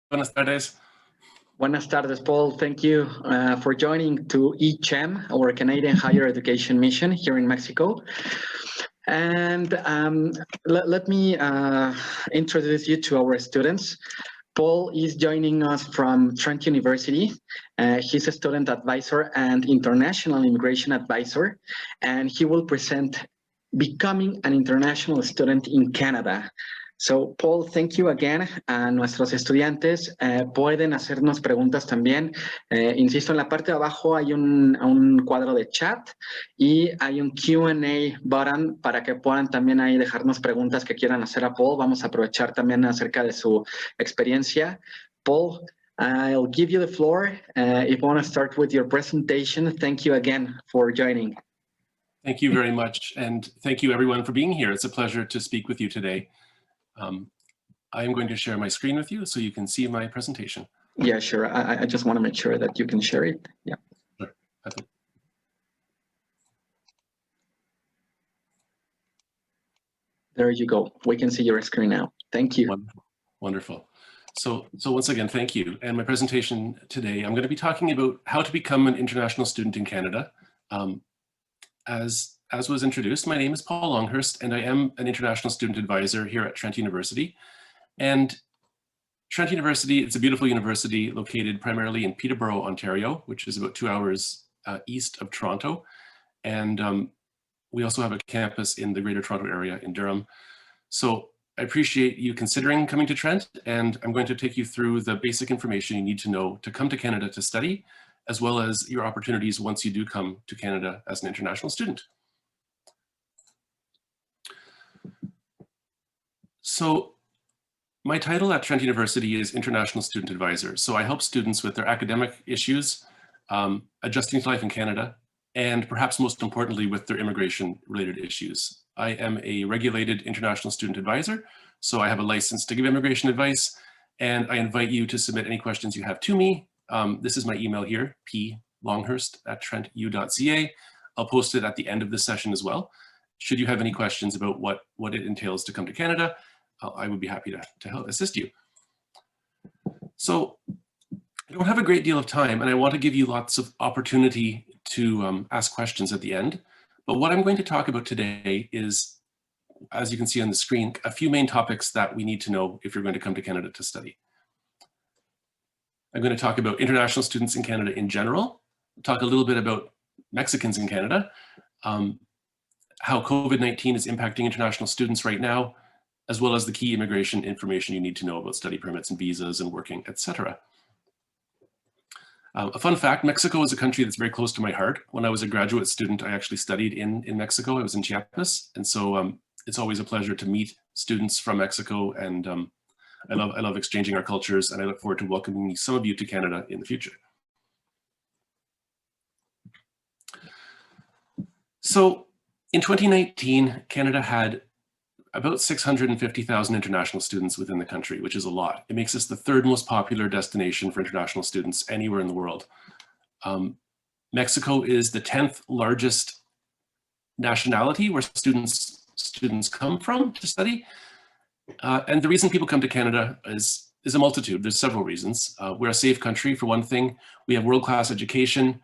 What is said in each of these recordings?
Buenas tardes. Buenas tardes, Paul. Thank you for joining to CHEM, our Canadian Higher Education Mission here in Mexico. And let me introduce you to our students. Paul is joining us from Trent University. He's a student advisor and international immigration advisor, and he will present Becoming an International Student in Canada. So, Paul, thank you again. A nuestros estudiantes pueden hacernos preguntas también. Insisto, en la parte de abajo hay un cuadro de chat y hay un Q&A button para que puedan también ahí dejarnos preguntas que quieran hacer a Paul. Vamos a aprovechar también acerca de su experiencia. Paul, I'll give you the floor. If you want to start with your presentation, thank you again for joining. Thank you very much. And thank you everyone for being here. It's a pleasure to speak with you today. I am going to share my screen with you so you can see my presentation. Yeah, sure. I just want to make sure that you can share it. Yeah. Sure. There you go. We can see your screen now. Thank you. Wonderful. So once again, thank you. And my presentation today, I'm going to be talking about how to become an international student in Canada. As was introduced, my name is Paul Longhurst, and I am an international student advisor here at Trent University. And Trent University, it's a beautiful university located primarily in Peterborough, Ontario, which is about 2 hours east of Toronto. And we also have a campus in the Greater Toronto area in Durham. So I appreciate you considering coming to Trent, and I'm going to take you through the basic information you need to know to come to Canada to study, as well as your opportunities once you do come to Canada as an international student. So my title at Trent University is International Student Advisor. So I help students with their academic issues, adjusting to life in Canada, and perhaps most importantly with their immigration related issues. I am a regulated international student advisor, so I have a license to give immigration advice, and I invite you to submit any questions you have to me. This is my email here, plonghurst@trentu.ca. I'll post it at the end of this session as well. Should you have any questions about what it entails to come to Canada, I would be happy to help assist you. So I don't have a great deal of time, and I want to give you lots of opportunity to ask questions at the end. But what I'm going to talk about today is, as you can see on the screen, a few main topics that we need to know if you're going to come to Canada to study. I'm going to talk about international students in Canada in general, talk a little bit about Mexicans in Canada, how COVID-19 is impacting international students right now, as well as the key immigration information you need to know about study permits and visas and working, etc. A fun fact, Mexico is a country that's very close to my heart. When I was a graduate student, I actually studied in Mexico. I was in Chiapas. And so it's always a pleasure to meet students from Mexico. And I love exchanging our cultures, and I look forward to welcoming some of you to Canada in the future. So in 2019, Canada had about 650,000 international students within the country, which is a lot. It makes us the third most popular destination for international students anywhere in the world. Mexico is the 10th largest nationality where students come from to study. And the reason people come to Canada is a multitude. There's several reasons. We're a safe country, for one thing. We have world-class education.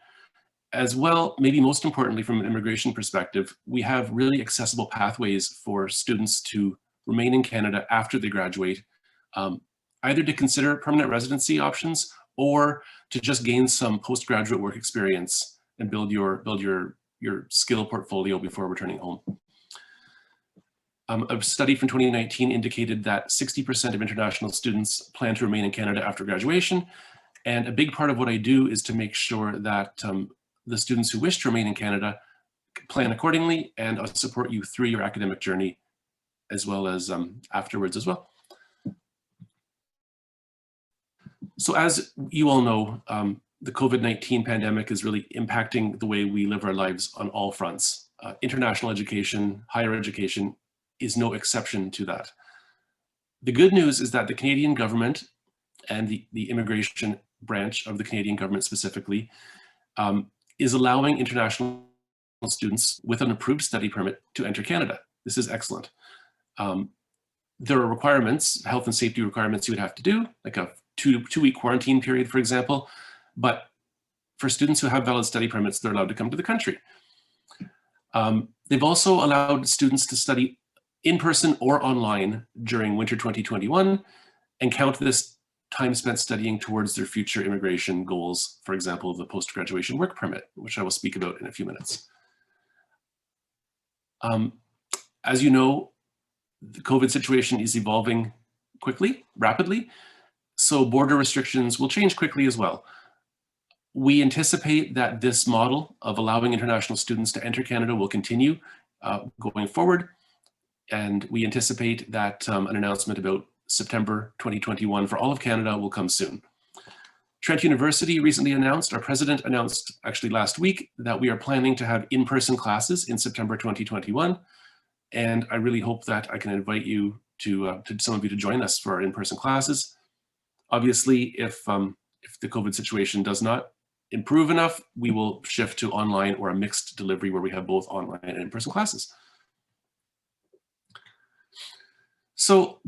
As well, maybe most importantly from an immigration perspective, we have really accessible pathways for students to remain in Canada after they graduate, either to consider permanent residency options or to just gain some postgraduate work experience and build your skill portfolio before returning home. A study from 2019 indicated that 60% of international students plan to remain in Canada after graduation. And a big part of what I do is to make sure that the students who wish to remain in Canada plan accordingly, and I'll support you through your academic journey as well as afterwards as well. So as you all know, the COVID-19 pandemic is really impacting the way we live our lives on all fronts. International education, higher education is no exception to that. The good news is that the Canadian government and the immigration branch of the Canadian government specifically is allowing international students with an approved study permit to enter Canada. This is excellent. There are requirements, health and safety requirements you would have to do, like a two-week quarantine period, for example. But for students who have valid study permits, they're allowed to come to the country. They've also allowed students to study in person or online during winter 2021 and count this time spent studying towards their future immigration goals, for example, the post-graduation work permit, which I will speak about in a few minutes. As you know, the COVID situation is evolving quickly, rapidly, so border restrictions will change quickly as well. We anticipate that this model of allowing international students to enter Canada will continue going forward, and we anticipate that an announcement about September 2021 for all of Canada will come soon. Trent University recently announced, our president announced actually last week, that we are planning to have in-person classes in September 2021. And I really hope that I can invite you to some of you to join us for our in-person classes. Obviously, if the COVID situation does not improve enough, we will shift to online or a mixed delivery where we have both online and in-person classes. So,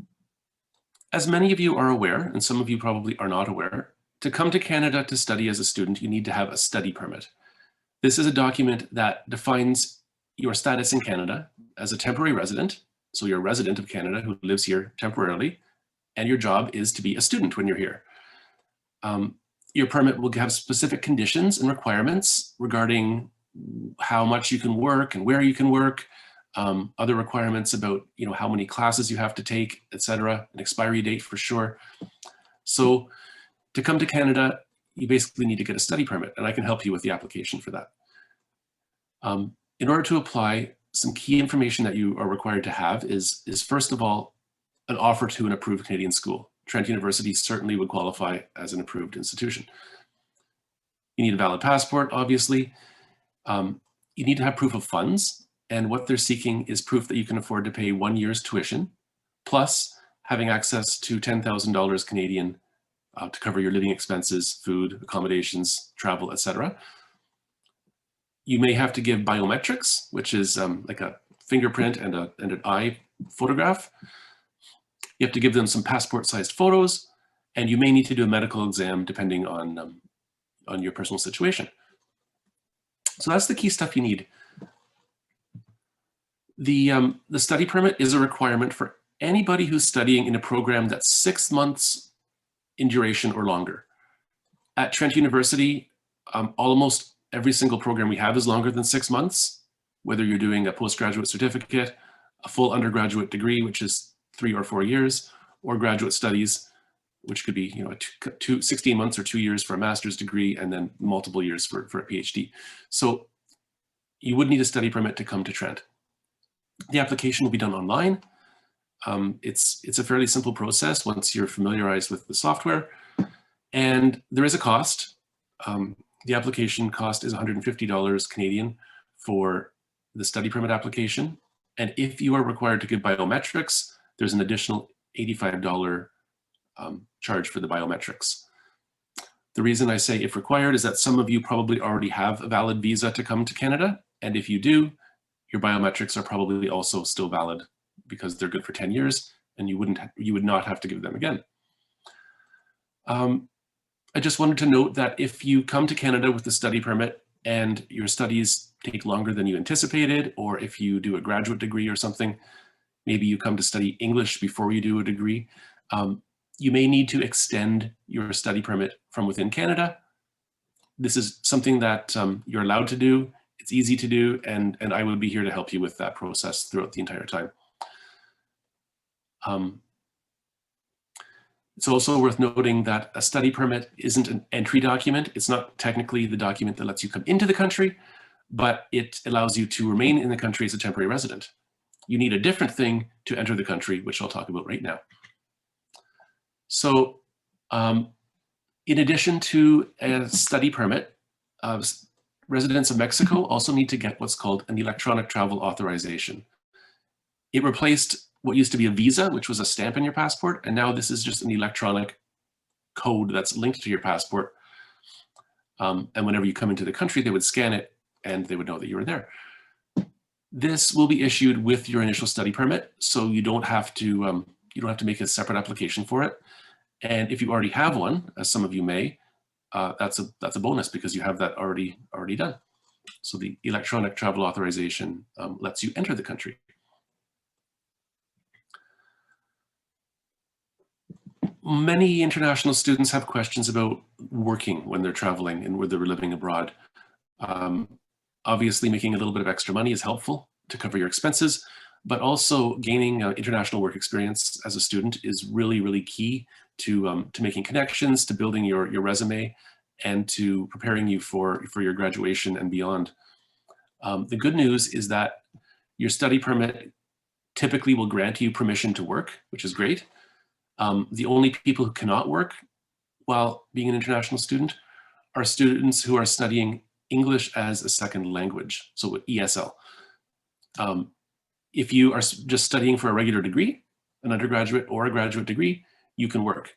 as many of you are aware, and some of you probably are not aware, to come to Canada to study as a student, you need to have a study permit. This is a document that defines your status in Canada as a temporary resident. So you're a resident of Canada who lives here temporarily, and your job is to be a student when you're here. Your permit will have specific conditions and requirements regarding how much you can work and where you can work, other requirements about how many classes you have to take, etc., an expiry date for sure. So to come to Canada, you basically need to get a study permit, and I can help you with the application for that. In order to apply, some key information that you are required to have is first of all, an offer to an approved Canadian school. Trent University certainly would qualify as an approved institution. You need a valid passport, obviously. You need to have proof of funds, and what they're seeking is proof that you can afford to pay 1 year's tuition, plus having access to $10,000 Canadian to cover your living expenses, food, accommodations, travel, etc. You may have to give biometrics, which is like a fingerprint and an eye photograph. You have to give them some passport-sized photos, and you may need to do a medical exam depending on your personal situation. So that's the key stuff you need. The study permit is a requirement for anybody who's studying in a program that's 6 months in duration or longer. At Trent University, almost every single program we have is longer than 6 months, whether you're doing a postgraduate certificate, a full undergraduate degree, which is 3 or 4 years, or graduate studies, which could be 16 months or 2 years for a master's degree, and then multiple years for a PhD. So you would need a study permit to come to Trent. The application will be done online. It's a fairly simple process once you're familiarized with the software, and there is a cost. The application cost is $150 Canadian for the study permit application. And if you are required to give biometrics, there's an additional $85 charge for the biometrics. The reason I say if required is that some of you probably already have a valid visa to come to Canada. And if you do, your biometrics are probably also still valid because they're good for 10 years and you would not have to give them again. I just wanted to note that if you come to Canada with a study permit and your studies take longer than you anticipated, or if you do a graduate degree or something, maybe you come to study English before you do a degree, you may need to extend your study permit from within Canada. This is something that you're allowed to do. It's easy to do, and I would be here to help you with that process throughout the entire time. It's also worth noting that a study permit isn't an entry document. It's not technically the document that lets you come into the country, but it allows you to remain in the country as a temporary resident. You need a different thing to enter the country, which I'll talk about right now. So in addition to a study permit, residents of Mexico also need to get what's called an electronic travel authorization. It replaced what used to be a visa, which was a stamp in your passport, and now this is just an electronic code that's linked to your passport. And whenever you come into the country, they would scan it and they would know that you were there. This will be issued with your initial study permit, so you don't have to make a separate application for it. And if you already have one, as some of you may, that's a bonus because you have that already done. So the electronic travel authorization lets you enter the country. Many international students have questions about working when they're traveling and where they're living abroad. Obviously, making a little bit of extra money is helpful to cover your expenses, but also gaining international work experience as a student is really, really key to making connections, to building your resume, and to preparing you for your graduation and beyond. The good news is that your study permit typically will grant you permission to work, which is great. The only people who cannot work while being an international student are students who are studying English as a second language, so ESL. If you are just studying for a regular degree, an undergraduate or a graduate degree, you can work.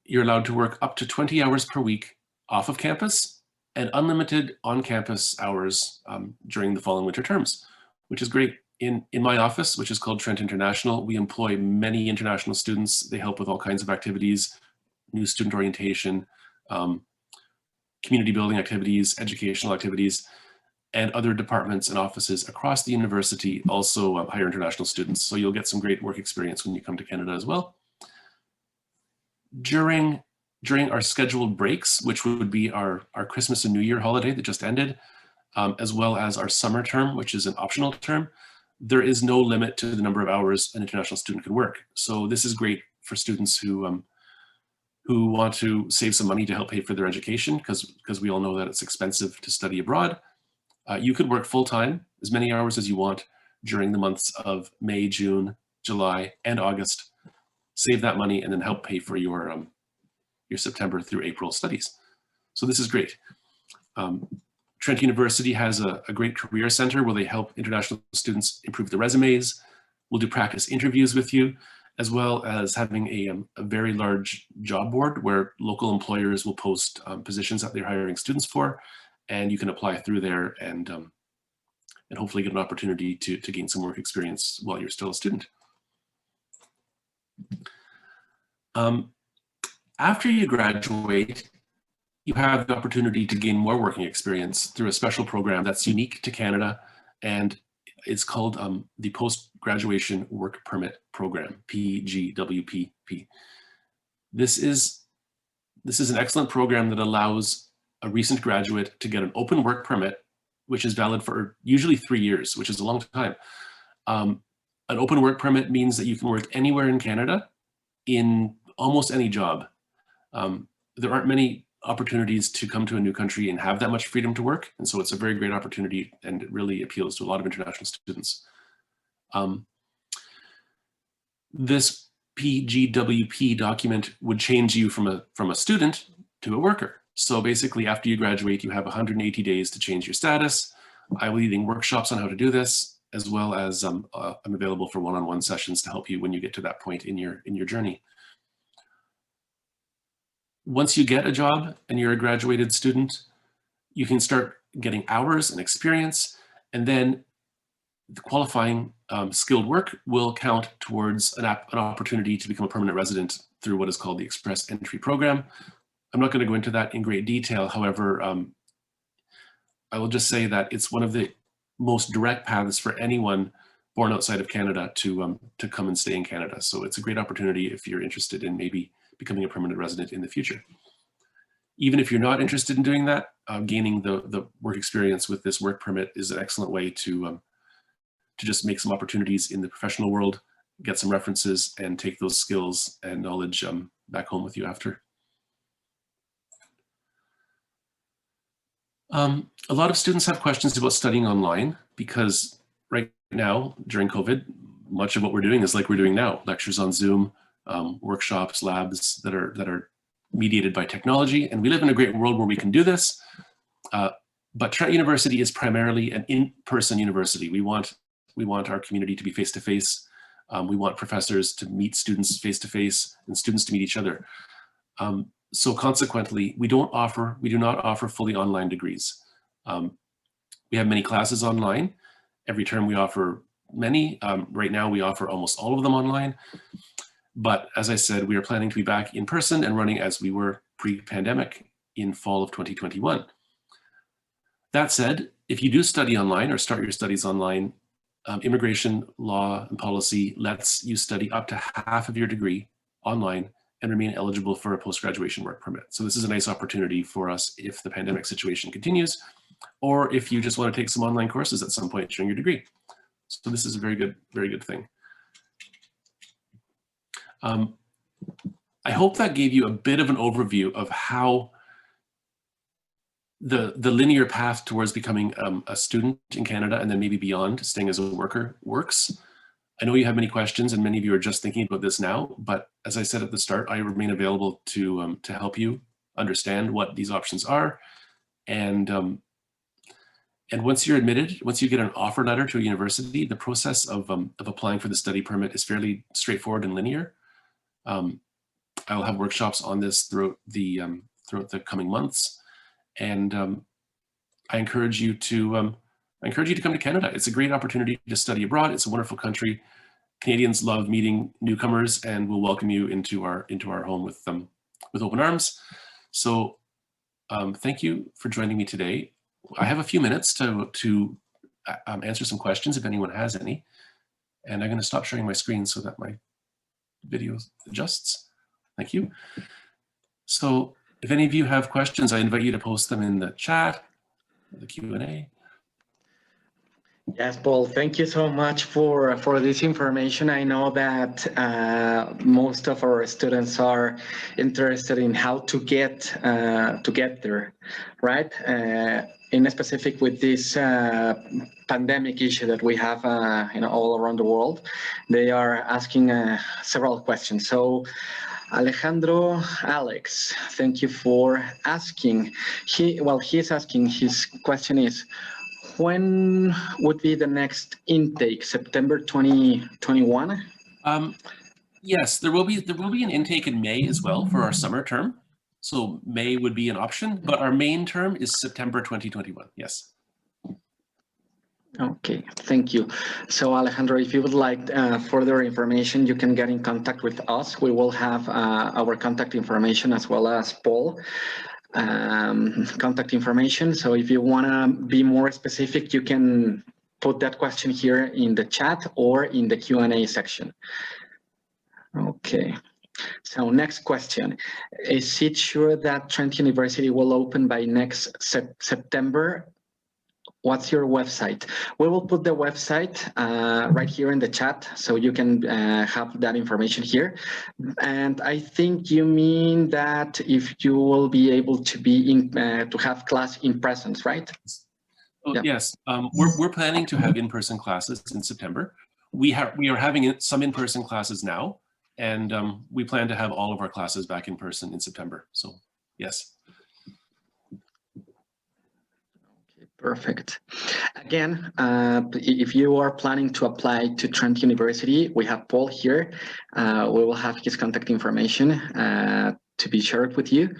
You're allowed to work up to 20 hours per week off of campus and unlimited on-campus hours during the fall and winter terms, which is great. In my office, which is called Trent International, we employ many international students. They help with all kinds of activities, new student orientation, community building activities, educational activities, and other departments and offices across the university also hire international students. So you'll get some great work experience when you come to Canada as well. During our scheduled breaks, which would be our Christmas and New Year holiday that just ended, as well as our summer term, which is an optional term, there is no limit to the number of hours an international student can work. So this is great for students who want to save some money to help pay for their education, because we all know that it's expensive to study abroad. You could work full-time, as many hours as you want, during the months of May, June, July, and August. Save that money and then help pay for your September through April studies. So this is great. Trent University has a great career center where they help international students improve their resumes. We'll do practice interviews with you, as well as having a very large job board where local employers will post positions that they're hiring students for, and you can apply through there and hopefully get an opportunity to gain some work experience while you're still a student. After you graduate, you have the opportunity to gain more working experience through a special program that's unique to Canada, and it's called the Post-Graduation Work Permit Program, PGWPP. This is an excellent program that allows a recent graduate to get an open work permit, which is valid for usually 3 years, which is a long time. An open work permit means that you can work anywhere in Canada in almost any job. There aren't many opportunities to come to a new country and have that much freedom to work. And so it's a very great opportunity, and it really appeals to a lot of international students. This PGWP document would change you from a student to a worker. So basically, after you graduate, you have 180 days to change your status. I will be leading workshops on how to do this, as well as I'm available for one-on-one sessions to help you when you get to that point in your journey. Once you get a job and you're a graduated student, you can start getting hours and experience, and then the qualifying skilled work will count towards an opportunity to become a permanent resident through what is called the Express Entry Program. I'm not going to go into that in great detail. However, I will just say that it's one of the most direct paths for anyone born outside of Canada to come and stay in Canada. So it's a great opportunity if you're interested in maybe becoming a permanent resident in the future. Even if you're not interested in doing that, gaining the work experience with this work permit is an excellent way to just make some opportunities in the professional world, get some references, and take those skills and knowledge back home with you after. A lot of students have questions about studying online because right now, during COVID, much of what we're doing is like we're doing now, lectures on Zoom, workshops, labs that are mediated by technology. And we live in a great world where we can do this. But Trent University is primarily an in-person university. We want our community to be face-to-face. We want professors to meet students face-to-face and students to meet each other. So consequently, we do not offer fully online degrees. We have many classes online. Every term we offer many. Right now we offer almost all of them online. But as I said, we are planning to be back in person and running as we were pre-pandemic in fall of 2021. That said, if you do study online or start your studies online, immigration law and policy lets you study up to half of your degree online and remain eligible for a post-graduation work permit. So this is a nice opportunity for us if the pandemic situation continues, or if you just want to take some online courses at some point during your degree. So this is a very good thing. I hope that gave you a bit of an overview of how the linear path towards becoming a student in Canada and then maybe beyond, staying as a worker, works. I know you have many questions and many of you are just thinking about this now, but as I said at the start, I remain available to help you understand what these options are. And once you're admitted, once you get an offer letter to a university, the process of applying for the study permit is fairly straightforward and linear. I will have workshops on this throughout the coming months, and I encourage you to come to Canada. It's a great opportunity to study abroad. It's a wonderful country. Canadians love meeting newcomers, and we'll welcome you into our home with open arms. So thank you for joining me today. I have a few minutes to answer some questions if anyone has any, and I'm going to stop sharing my screen so that my video adjusts. Thank you. So if any of you have questions, I invite you to post them in the chat, the Q&A. Yes, Paul, thank you so much for this information. I know that most of our students are interested in how to get there, right? In specific with this pandemic issue that we have all around the world, they are asking several questions. So Alejandro Alex, thank you for asking. He's asking, his question is, when would be the next intake? September 2021? Yes, there will be an intake in May as well for our summer term. So May would be an option, but our main term is September 2021. Yes. Okay, thank you. So Alejandro, if you would like further information, you can get in contact with us. We will have our contact information as well as Paul. Contact information. So if you want to be more specific, you can put that question here in the chat or in the Q&A section. Okay. So next question. Is it sure that Trent University will open by next September? What's your website? We will put the website right here in the chat, so you can have that information here. And I think you mean that if you will be able to be to have class in presence, right? Oh, yeah. Yes, we're planning to have in-person classes in September. We are having some in-person classes now, and we plan to have all of our classes back in person in September. So yes. Perfect. Again, if you are planning to apply to Trent University, we have Paul here. We will have his contact information to be shared with you.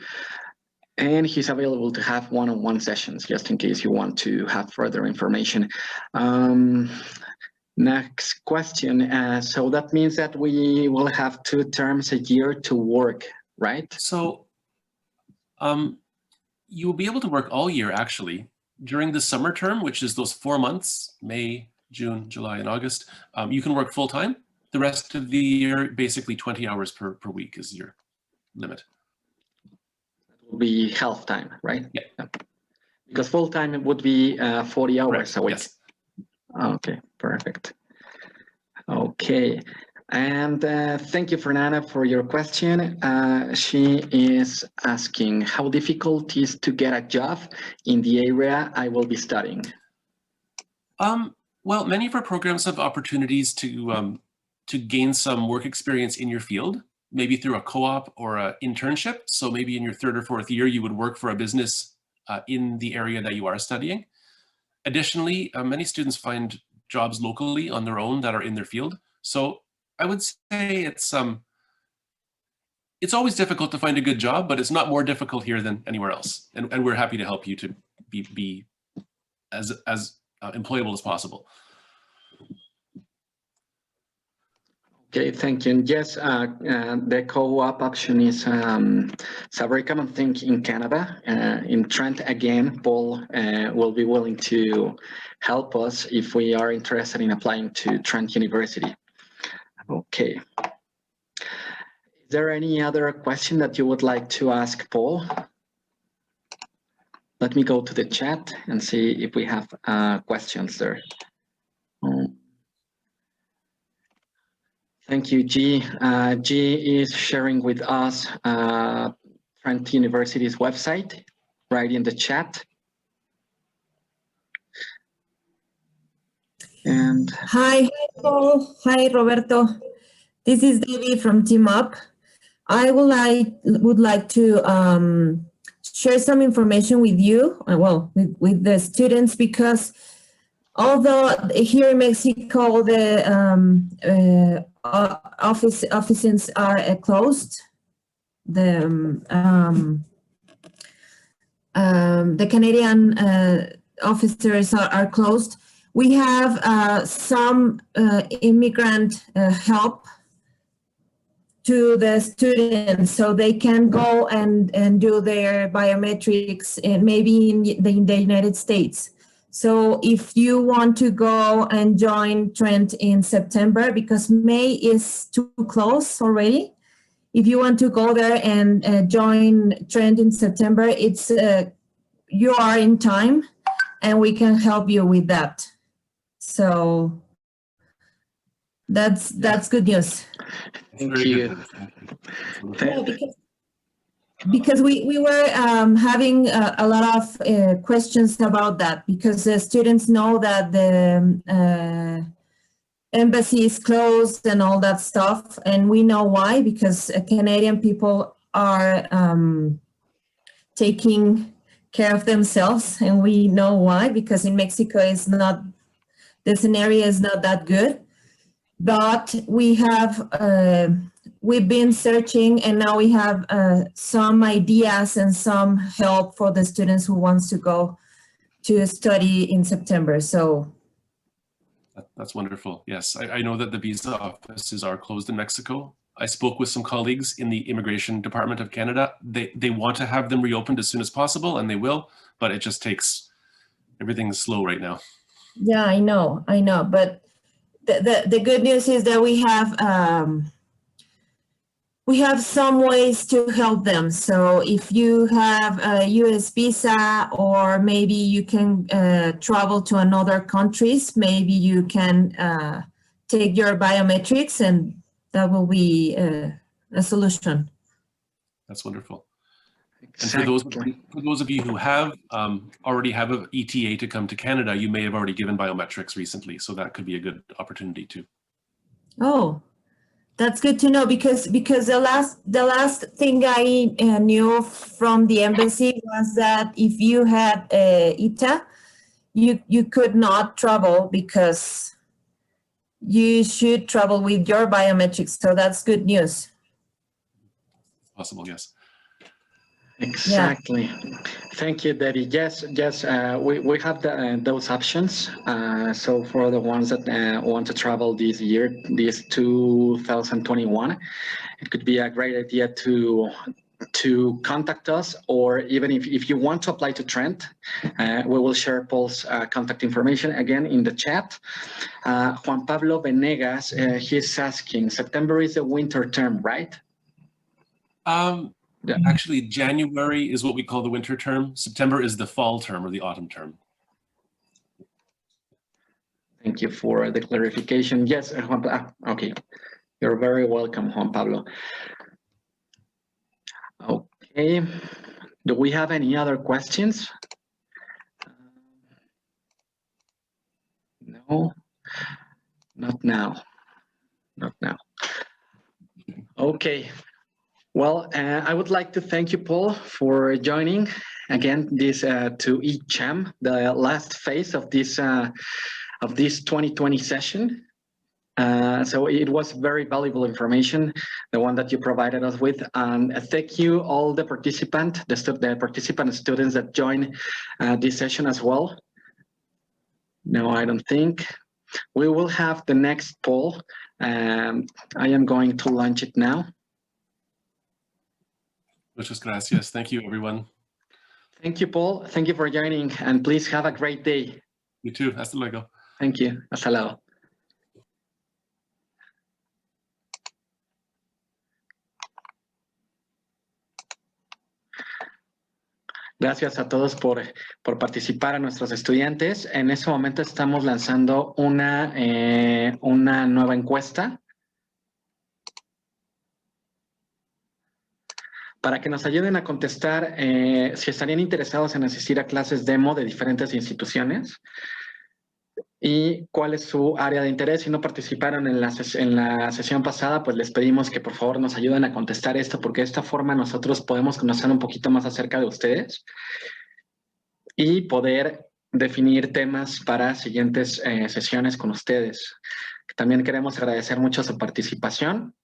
And he's available to have one-on-one sessions, just in case you want to have further information. Next question. So that means that we will have 2 terms a year to work, right? So you will be able to work all year, actually. During the summer term, which is those 4 months, May, June, July, and August, you can work full-time. The rest of the year, basically 20 hours per week is your limit. That will be half time, right? Yeah. Because full-time would be 40 hours a week. Yes. Okay, perfect. Okay. And thank you, Fernanda, for your question. She is asking, how difficult is to get a job in the area I will be studying? Well, many of our programs have opportunities to gain some work experience in your field, maybe through a co-op or an internship. So maybe in your 3rd or 4th year, you would work for a business in the area that you are studying. Additionally, many students find jobs locally on their own that are in their field. So I would say it's always difficult to find a good job, but it's not more difficult here than anywhere else. And we're happy to help you to be as employable as possible. Okay, thank you. And yes, the co-op option is a very common thing in Canada. In Trent, again, Paul will be willing to help us if we are interested in applying to Trent University. Okay. Is there any other question that you would like to ask Paul? Let me go to the chat and see if we have questions there. Thank you, G. G is sharing with us Trent University's website right in the chat. And hi, Paul. Hi, Roberto. This is Debbie from Team Up. I would like to share some information with you, well, with the students, because although here in Mexico the offices are closed, the Canadian officers are closed. We have some immigrant help to the students, so they can go and do their biometrics maybe in the United States. So if you want to go and join Trent in September, because May is too close already, if you want to go there and join Trent in September, it's you are in time, and we can help you with that. So that's good news. thank you. Yeah, because we were having a lot of questions about that, because the students know that the embassy is closed and all that stuff, and we know why, because Canadian people are taking care of themselves, and we know why, because in Mexico is not, the scenario is not that good. But we have we've been searching, and now we have some ideas and some help for the students who wants to go to study in September. So that's wonderful. Yes, I know that the visa offices are closed in Mexico. I spoke with some colleagues in the Immigration Department of Canada. They want to have them reopened as soon as possible, and they will, but it just takes, everything's slow right now. Yeah, I know, but the good news is that we have some ways to help them. So if you have a US visa, or maybe you can travel to another countries, maybe you can take your biometrics, and that will be a solution. That's wonderful. Exactly. And for those of you who have already have an ETA to come to Canada, you may have already given biometrics recently, so that could be a good opportunity too. Oh, that's good to know, because the last thing I knew from the embassy was that if you had ETA, you could not travel, because you should travel with your biometrics. So that's good news. Possible, yes. Exactly. Yeah. Thank you, Debbie. Yes, we have those options. So for the ones that want to travel this year, this 2021, it could be a great idea to contact us, or even if you want to apply to Trent, we will share Paul's contact information again in the chat. Juan Pablo Venegas, he's asking, September is the winter term, right? Yeah. Actually, January is what we call the winter term. September is the fall term or the autumn term. Thank you for the clarification. Yes, okay. You're very welcome, Juan Pablo. Okay. Do we have any other questions? No, not now. Not now. Okay. Well, I would like to thank you, Paul, for joining again this to CHEM, the last phase of this 2020 session. So it was very valuable information, the one that you provided us with. And thank you all the participant students that joined this session as well. No, I don't think. We will have the next poll. I am going to launch it now. Muchas gracias. Thank you, everyone. Thank you, Paul. Thank you for joining, and please have a great day. You too. Hasta luego. Thank you. Hasta luego. Gracias a todos por participar, a nuestros estudiantes. En este momento estamos lanzando una nueva encuesta para que nos ayuden a contestar si estarían interesados en asistir a clases demo de diferentes instituciones y cuál es su área de interés. Si no participaron en la sesión pasada, pues les pedimos que por favor nos ayuden a contestar esto, porque de esta forma nosotros podemos conocer un poquito más acerca de ustedes y poder definir temas para siguientes sesiones con ustedes. También queremos agradecer mucho su participación.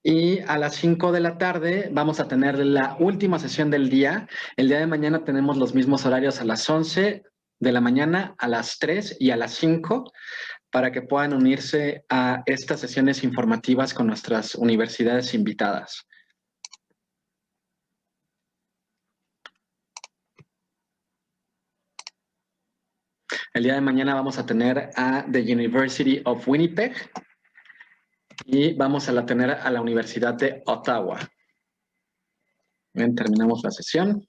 Y a las 5 de la tarde vamos a tener la última sesión del día. El día de mañana tenemos los mismos horarios a las 11 de la mañana, a las 3 y a las 5 para que puedan unirse a estas sesiones informativas con nuestras universidades invitadas. El día de mañana vamos a tener a the University of Winnipeg y vamos a tener a la Universidad de Ottawa. Bien, terminamos la sesión.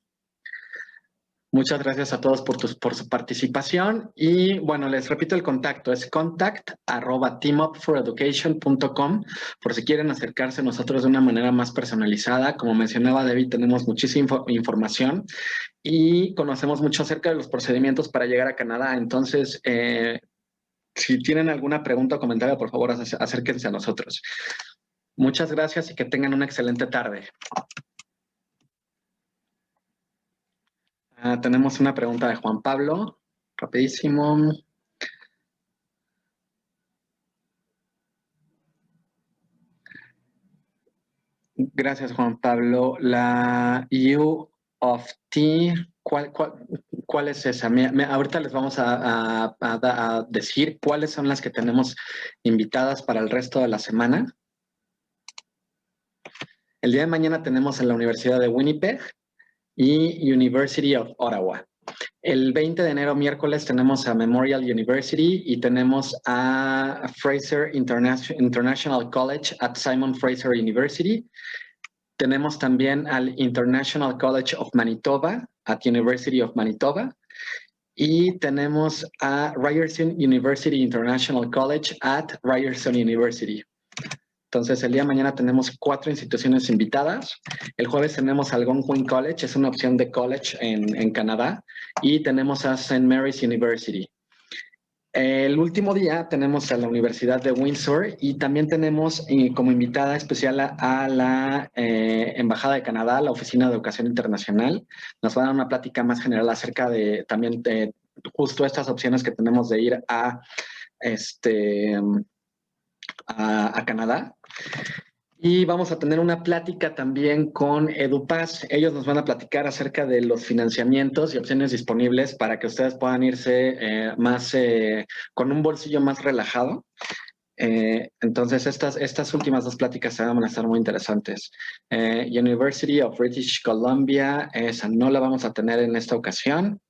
Muchas gracias a todos por su participación y bueno, les repito el contacto, es contact@teamupforeducation.com por si quieren acercarse a nosotros de una manera más personalizada. Como mencionaba David, tenemos muchísima información y conocemos mucho acerca de los procedimientos para llegar a Canadá. Entonces, si tienen alguna pregunta o comentario, por favor, acérquense a nosotros. Muchas gracias y que tengan una excelente tarde. Tenemos una pregunta de Juan Pablo, rapidísimo. Gracias, Juan Pablo. La U of T, ¿cuál es esa? Ahorita les vamos a decir cuáles son las que tenemos invitadas para el resto de la semana. El día de mañana tenemos en la Universidad de Winnipeg y University of Ottawa. El 20 de enero, miércoles, tenemos a Memorial University y tenemos a Fraser International College at Simon Fraser University. Tenemos también al International College of Manitoba at University of Manitoba. Y tenemos a Ryerson University International College at Ryerson University. Entonces, el día de mañana tenemos 4 instituciones invitadas. El jueves tenemos Algonquin College, es una opción de college en Canadá. Y tenemos a St. Mary's University. El último día tenemos a la Universidad de Windsor y también tenemos como invitada especial a la Embajada de Canadá, la Oficina de Educación Internacional. Nos va a dar una plática más general acerca de también justo estas opciones que tenemos de ir a Canadá. Y vamos a tener una plática también con EduPaz. Ellos nos van a platicar acerca de los financiamientos y opciones disponibles para que ustedes puedan irse con un bolsillo más relajado. Entonces, estas últimas 2 pláticas se van a estar muy interesantes. University of British Columbia, esa no la vamos a tener en esta ocasión.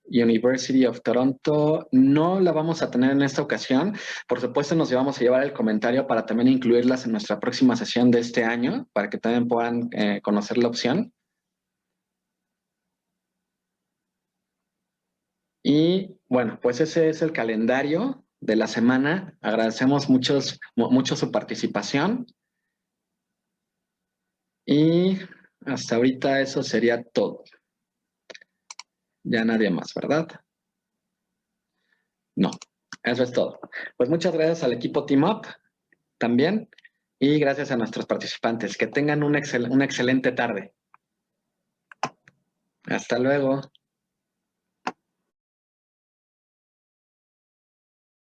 University of Toronto no la vamos a tener en esta ocasión. Por supuesto, nos vamos a llevar el comentario para también incluirlas en nuestra próxima sesión de este año, para que también puedan conocer la opción. Y bueno, pues ese es el calendario de la semana. Agradecemos mucho su participación. Y hasta ahorita eso sería todo. Ya nadie más, ¿verdad? No, eso es todo. Pues muchas gracias al equipo Team Up también y gracias a nuestros participantes. Que tengan una excelente tarde. Hasta luego.